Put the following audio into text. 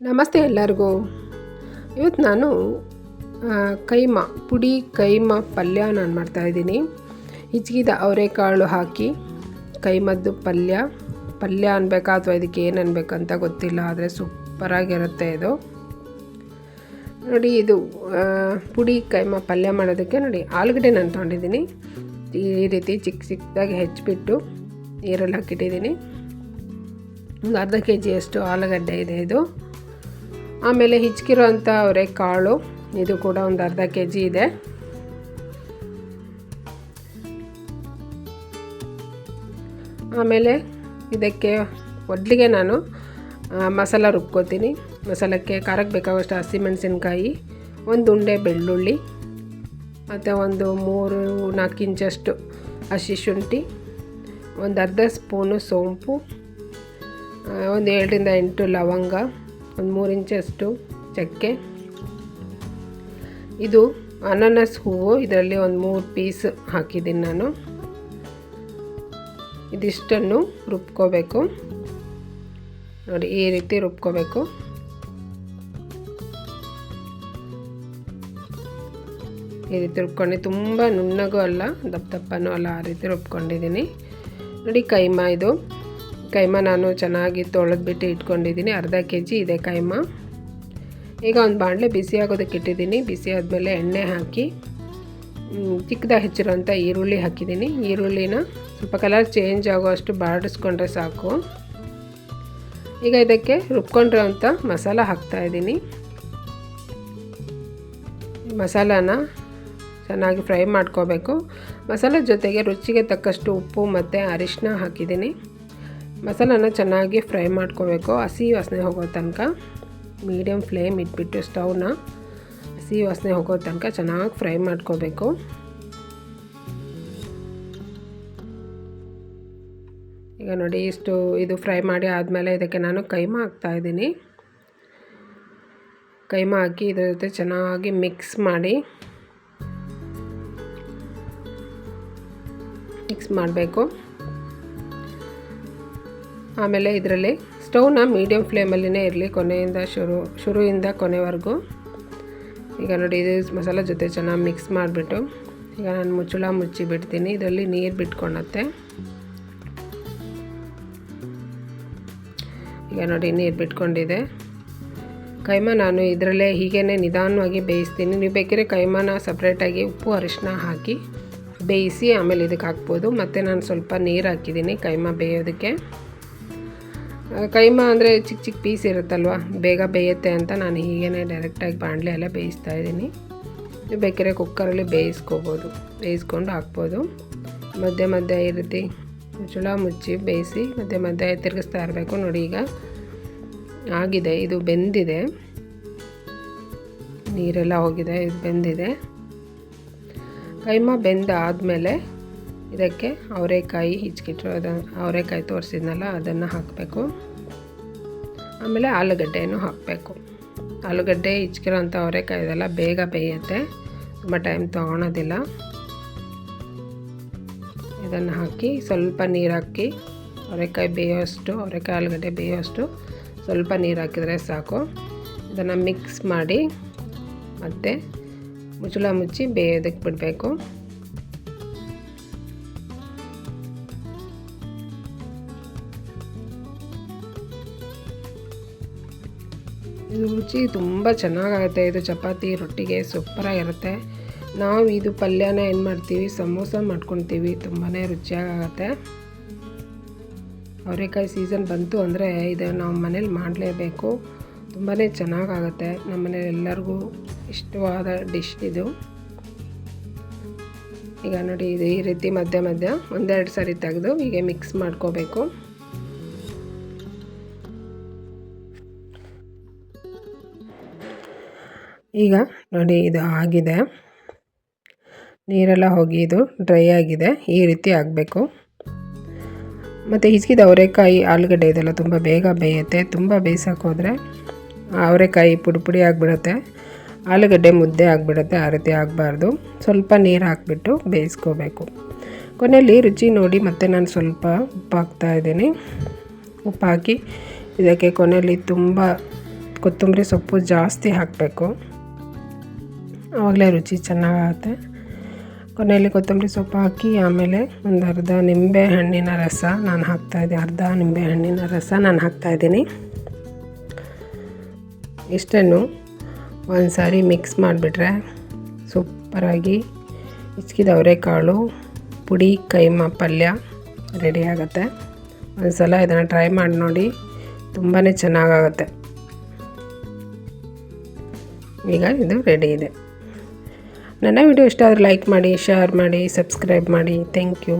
ನಮಸ್ತೆ ಎಲ್ಲರಿಗೂ. ಇವತ್ತು ನಾನು ಕೈಮಾ ಪುಡಿ ಕೈಮಾ ಪಲ್ಯ ನಾನು ಮಾಡ್ತಾಯಿದ್ದೀನಿ. ಹಿಚ್ಕಿದ ಅವರೆಕಾಳು ಹಾಕಿ ಕೈಮದ್ದು ಪಲ್ಯ ಅನ್ಬೇಕಾ ಅಥವಾ ಇದಕ್ಕೆ ಏನು ಅನ್ಬೇಕಂತ ಗೊತ್ತಿಲ್ಲ, ಆದರೆ ಸೂಪರಾಗಿರುತ್ತೆ ಇದು. ನೋಡಿ, ಇದು ಪುಡಿ ಕೈಮಾ ಪಲ್ಯ ಮಾಡೋದಕ್ಕೆ ನೋಡಿ ಆಲೂಗಡ್ಡೆ ನಾನು ತೊಗೊಂಡಿದ್ದೀನಿ. ಈ ರೀತಿ ಚಿಕ್ಕ ಚಿಕ್ಕದಾಗಿ ಹೆಚ್ಚಿಬಿಟ್ಟು ನೀರಲ್ಲಿ ಹಾಕಿಟ್ಟಿದ್ದೀನಿ. ಒಂದು ಅರ್ಧ kg ಆಲೂಗಡ್ಡೆ ಇದೆ ಇದು. ಆಮೇಲೆ ಹಿಚ್ಕಿರೋಂಥ ಅವರೆಕಾಳು, ಇದು ಕೂಡ ಒಂದು ಅರ್ಧ kg ಇದೆ. ಆಮೇಲೆ ಇದಕ್ಕೆ ಮೊದಲಿಗೆ ನಾನು ಮಸಾಲ ರುಬ್ಕೋತೀನಿ. ಮಸಾಲಕ್ಕೆ ಖಾರಕ್ಕೆ ಬೇಕಾಗುವಷ್ಟು ಹಸಿಮೆಣಸಿನ್ಕಾಯಿ, ಒಂದು ಉಂಡೆ ಬೆಳ್ಳುಳ್ಳಿ, ಮತ್ತು ಒಂದು 3-4 ಇಂಚಷ್ಟು ಹಸಿ ಶುಂಠಿ, ಒಂದು ಅರ್ಧ ಸ್ಪೂನು ಸೋಂಪು, ಒಂದು 7-8 ಲವಂಗ, ಒಂದು 3 ಇಂಚಷ್ಟು ಚಕ್ಕೆ. ಇದು ಅನಾನಸ್ ಹೂವು, ಇದರಲ್ಲಿ ಒಂದು 3 ಪೀಸ್ ಹಾಕಿದ್ದೀನಿ ನಾನು. ಇದಿಷ್ಟನ್ನು ರುಬ್ಕೋಬೇಕು. ನೋಡಿ, ಈ ರೀತಿ ರುಬ್ಕೋಬೇಕು. ಈ ರೀತಿ ರುಬ್ಕೊಂಡು, ತುಂಬ ನುಣ್ಣಗೂ ಅಲ್ಲ ದಪ್ಪನೂ ಅಲ್ಲ, ಆ ರೀತಿ ರುಬ್ಕೊಂಡಿದ್ದೀನಿ. ನೋಡಿ, ಕೈಮಾ ನಾನು ಚೆನ್ನಾಗಿ ತೊಳೆದ್ಬಿಟ್ಟು ಇಟ್ಕೊಂಡಿದ್ದೀನಿ. ಅರ್ಧ kg ಇದೆ ಕೈಮಾ. ಈಗ ಒಂದು ಬಾಣಲೆ ಬಿಸಿ ಆಗೋದಕ್ಕೆ ಇಟ್ಟಿದ್ದೀನಿ. ಬಿಸಿ ಆದಮೇಲೆ ಎಣ್ಣೆ ಹಾಕಿ ಚಿಕ್ಕದಾಗಿ ಹೆಚ್ಚಿರೋಂಥ ಈರುಳ್ಳಿ ಹಾಕಿದ್ದೀನಿ. ಈರುಳ್ಳಿನ ಸ್ವಲ್ಪ ಕಲರ್ ಚೇಂಜ್ ಆಗೋಷ್ಟು ಬಾಡಿಸ್ಕೊಂಡ್ರೆ ಸಾಕು. ಈಗ ಇದಕ್ಕೆ ರುಬ್ಕೊಂಡಿರೋಂಥ ಮಸಾಲ ಹಾಕ್ತಾಯಿದ್ದೀನಿ. ಮಸಾಲಾನ ಚೆನ್ನಾಗಿ ಫ್ರೈ ಮಾಡ್ಕೋಬೇಕು. ಮಸಾಲೆ ಜೊತೆಗೆ ರುಚಿಗೆ ತಕ್ಕಷ್ಟು ಉಪ್ಪು ಮತ್ತು ಅರಿಶಿನ ಹಾಕಿದ್ದೀನಿ. ಮಸಾಲಾನ ಚೆನ್ನಾಗಿ ಫ್ರೈ ಮಾಡ್ಕೋಬೇಕು, ಹಸಿ ವಾಸನೆ ಹೋಗೋ ತನಕ. ಮೀಡಿಯಮ್ ಫ್ಲೇಮ್ ಇಟ್ಬಿಟ್ಟು ಸ್ಟವ್ನ ಹಸಿ ವಾಸನೆ ಹೋಗೋ ತನಕ ಚೆನ್ನಾಗಿ ಫ್ರೈ ಮಾಡ್ಕೋಬೇಕು. ಈಗ ನೋಡಿ, ಇದು ಫ್ರೈ ಮಾಡಿ ಆದಮೇಲೆ ಇದಕ್ಕೆ ನಾನು ಕೈಮಾ ಹಾಕ್ತಾಯಿದ್ದೀನಿ. ಕೈಮಾ ಹಾಕಿ ಇದರ ಜೊತೆ ಚೆನ್ನಾಗಿ ಮಿಕ್ಸ್ ಮಾಡಬೇಕು. ಆಮೇಲೆ ಇದರಲ್ಲಿ ಸ್ಟವ್ನ ಮೀಡಿಯಮ್ ಫ್ಲೇಮಲ್ಲಿನೇ ಇರಲಿ, ಶುರುವಿಂದ ಕೊನೆವರೆಗೂ. ಈಗ ನೋಡಿ, ಇದು ಮಸಾಲೆ ಜೊತೆ ಚೆನ್ನಾಗಿ ಮಿಕ್ಸ್ ಮಾಡಿಬಿಟ್ಟು ಈಗ ನಾನು ಮುಚ್ಚಳ ಮುಚ್ಚಿ ಬಿಡ್ತೀನಿ. ಇದರಲ್ಲಿ ನೀರು ಬಿಟ್ಕೊಳತ್ತೆ. ಈಗ ನೋಡಿ, ನೀರು ಬಿಟ್ಕೊಂಡಿದೆ. ಕೈಮಾ ನಾನು ಇದರಲ್ಲೇ ಹೀಗೇ ನಿಧಾನವಾಗಿ ಬೇಯಿಸ್ತೀನಿ. ನೀವು ಬೇಕಿದ್ರೆ ಕೈಮಾನ ಸಪ್ರೇಟಾಗಿ ಉಪ್ಪು ಅರಿಶಿನ ಹಾಕಿ ಬೇಯಿಸಿ ಆಮೇಲೆ ಇದಕ್ಕೆ ಹಾಕ್ಬೋದು. ಮತ್ತು ನಾನು ಸ್ವಲ್ಪ ನೀರು ಹಾಕಿದ್ದೀನಿ ಕೈಮಾ ಬೇಯೋದಕ್ಕೆ. ಕೈಮಾ ಅಂದರೆ ಚಿಕ್ಕ ಚಿಕ್ಕ ಪೀಸ್ ಇರುತ್ತಲ್ವ, ಬೇಗ ಬೇಯುತ್ತೆ ಅಂತ ನಾನು ಹೀಗೇ ಡೈರೆಕ್ಟಾಗಿ ಬಾಣಲೆ ಎಲ್ಲ ಬೇಯಿಸ್ತಾಯಿದ್ದೀನಿ. ನೀವು ಬೇಕಿದ್ರೆ ಕುಕ್ಕರಲ್ಲಿ ಬೇಯಿಸ್ಕೊಂಡು ಹಾಕ್ಬೋದು. ಮಧ್ಯೆ ಈ ರೀತಿ ಮುಚ್ಚಳ ಮುಚ್ಚಿ ಬೇಯಿಸಿ ಮಧ್ಯೆ ತಿರುಗಿಸ್ತಾ ಇರಬೇಕು. ನೋಡಿ, ಈಗ ಆಗಿದೆ, ಇದು ಬೆಂದಿದೆ, ನೀರೆಲ್ಲ ಹೋಗಿದೆ, ಇದು ಬೆಂದಿದೆ. ಕೈಮಾ ಬೆಂದಾದಮೇಲೆ ಇದಕ್ಕೆ ಅವರೆಕಾಯಿ ಅವರೆಕಾಯಿ ತೋರಿಸಿದ್ನಲ್ಲ ಅದನ್ನು ಹಾಕಬೇಕು. ಆಮೇಲೆ ಆಲೂಗಡ್ಡೆಯನ್ನು ಹಾಕಬೇಕು. ಆಲೂಗಡ್ಡೆ ಹಿಚ್ಕಿರೋಂಥ ಅವರೆಕಾಯಿ ಇದೆಲ್ಲ ಬೇಗ ಬೇಯುತ್ತೆ, ತುಂಬ ಟೈಮ್ ತೊಗೊಳೋದಿಲ್ಲ. ಇದನ್ನು ಹಾಕಿ ಸ್ವಲ್ಪ ನೀರು ಹಾಕಿ ಅವರೆಕಾಯಿ ಆಲೂಗಡ್ಡೆ ಬೇಯೋಷ್ಟು ಸ್ವಲ್ಪ ನೀರು ಹಾಕಿದರೆ ಸಾಕು. ಇದನ್ನು ಮಿಕ್ಸ್ ಮಾಡಿ ಮತ್ತು ಮುಚ್ಚಳ ಮುಚ್ಚಿ ಬೇಯೋದಕ್ಕೆ ಬಿಡಬೇಕು. ಇದು ರುಚಿ ತುಂಬ ಚೆನ್ನಾಗಾಗುತ್ತೆ. ಇದು ಚಪಾತಿ ರೊಟ್ಟಿಗೆ ಸೂಪರಾಗಿರುತ್ತೆ. ನಾವು ಇದು ಪಲ್ಯನ ಏನು ಮಾಡ್ತೀವಿ, ಸಮೋಸ ಮಾಡ್ಕೊತೀವಿ, ತುಂಬಾ ರುಚಿಯಾಗುತ್ತೆ. ಅವರೆಕಾಯಿ ಸೀಸನ್ ಬಂತು ಅಂದರೆ ಇದು ನಾವು ಮನೇಲಿ ಮಾಡಲೇಬೇಕು, ತುಂಬಾ ಚೆನ್ನಾಗಾಗುತ್ತೆ. ನಮ್ಮ ಮನೇಲಿ ಎಲ್ಲರಿಗೂ ಇಷ್ಟವಾದ ಡಿಶ್ ಇದು. ಈಗ ನೋಡಿ, ಇದು ಈ ರೀತಿ ಮಧ್ಯ 1-2 ಸಾರಿ ತೆಗೆದು ಹೀಗೆ ಮಿಕ್ಸ್ ಮಾಡ್ಕೋಬೇಕು. ಈಗ ನೋಡಿ, ಇದು ಆಗಿದೆ, ನೀರೆಲ್ಲ ಹೋಗಿ ಇದು ಡ್ರೈ ಆಗಿದೆ. ಈ ರೀತಿ ಆಗಬೇಕು. ಮತ್ತು ಹಿಚ್ಕಿದ ಅವರೆಕಾಯಿ ಆಲೂಗಡ್ಡೆ ಇದೆಲ್ಲ ತುಂಬ ಬೇಗ ಬೇಯುತ್ತೆ. ತುಂಬ ಬೇಯಿಸೋಕ್ಕೋದ್ರೆ ಅವರೆಕಾಯಿ ಪುಡಿ ಆಗಿಬಿಡುತ್ತೆ, ಆಲೂಗಡ್ಡೆ ಮುದ್ದೆ ಆಗಿಬಿಡುತ್ತೆ. ಆ ರೀತಿ ಆಗಬಾರ್ದು. ಸ್ವಲ್ಪ ನೀರು ಹಾಕಿಬಿಟ್ಟು ಬೇಯಿಸ್ಕೋಬೇಕು. ಕೊನೆಯಲ್ಲಿ ರುಚಿ ನೋಡಿ ಮತ್ತೆ ನಾನು ಸ್ವಲ್ಪ ಉಪ್ಪು ಹಾಕ್ತಾಯಿದ್ದೀನಿ. ಉಪ್ಪು ಹಾಕಿ ಇದಕ್ಕೆ ಕೊನೆಯಲ್ಲಿ ತುಂಬ ಕೊತ್ತಂಬರಿ ಸೊಪ್ಪು ಜಾಸ್ತಿ ಹಾಕಬೇಕು, ಆವಾಗಲೇ ರುಚಿ ಚೆನ್ನಾಗಾಗುತ್ತೆ. ಕೊನೆಯಲ್ಲಿ ಕೊತ್ತಂಬರಿ ಸೊಪ್ಪು ಹಾಕಿ ಆಮೇಲೆ ಒಂದು ಅರ್ಧ ನಿಂಬೆ ಹಣ್ಣಿನ ರಸ ನಾನು ಹಾಕ್ತಾಯಿದ್ದೀನಿ. ಇಷ್ಟನ್ನು ಒಂದು ಸಾರಿ ಮಿಕ್ಸ್ ಮಾಡಿಬಿಟ್ರೆ ಸೂಪರಾಗಿ ಹಿಚ್ಕಿದ ಅವರೆಕಾಳು ಪುಡಿ ಕೈಮಾ ಪಲ್ಯ ರೆಡಿ ಆಗುತ್ತೆ. ಒಂದು ಸಲ ಇದನ್ನು ಟ್ರೈ ಮಾಡಿ ನೋಡಿ, ತುಂಬಾ ಚೆನ್ನಾಗಾಗುತ್ತೆ. ಈಗ ಇದು ರೆಡಿ ಇದೆ. ನನ್ನ ವಿಡಿಯೋ ಇಷ್ಟ ಆದರೆ ಲೈಕ್ ಮಾಡಿ, ಶೇರ್ ಮಾಡಿ, ಸಬ್ಸ್ಕ್ರೈಬ್ ಮಾಡಿ. Thank you.